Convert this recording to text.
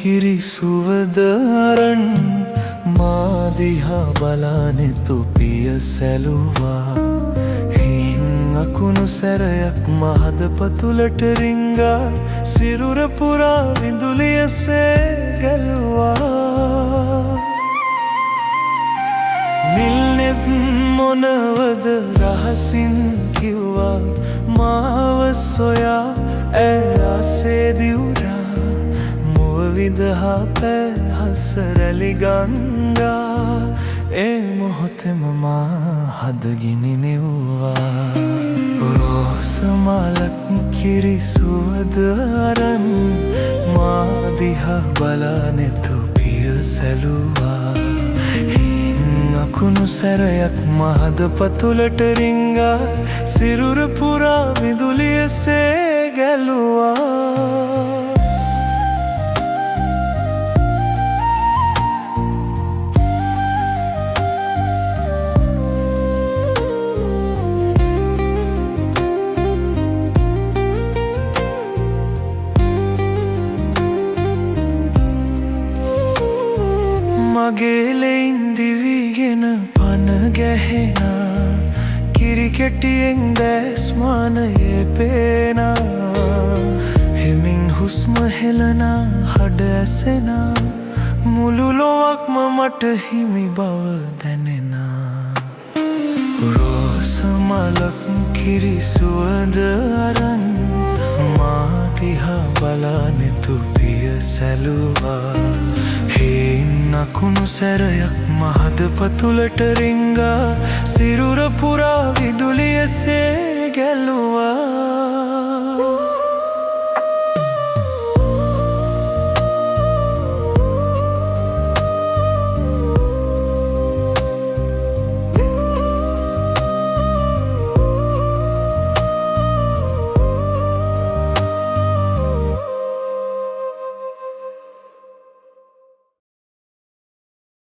කිරි සුවඳ අරන් මා දිහා බලානේ තුපිය සැලුවා. හින් අකුණු සැරයක් මහද පතුලට රිංගා සිරුර පුරා විදුලියසේ ගැලුවා. මිල්නෙත් මොනවද රහසින් කිව්වා මාව සොයා ඇය ආසේ දිවුරා. විදහා පැහස රැලි ගංගා ඒ මොහොතෙම මා හදගිනි නෙව්වා. රෝස මලක් කිරි සුවඳ අරන් මා දිහා බලානේ තුපිය සැලුවා. හින් අකුණු සැරයක් මහද පතුලට රිංගා සිරුර පුරා විදුලියසේ ගැලුවා. මගේ ලෙයින් දිවිගෙන පන ගැහෙනා කිරිකෙටියෙන් දැස්මානයේ පේනා. හෙමින් හුස්ම හෙලනා හඩ ඇසෙනා මුළු ලොවක්ම මට හිමි බව දැනෙනා. රෝස මලක් කිරි සුවඳ අරන් මා දිහා බලානේ තුපිය සැලුවා. අකුණු සැරයක් මහද පතුලට රිංගා සිරුර පුරා විදුලියසේ ගැලුවා.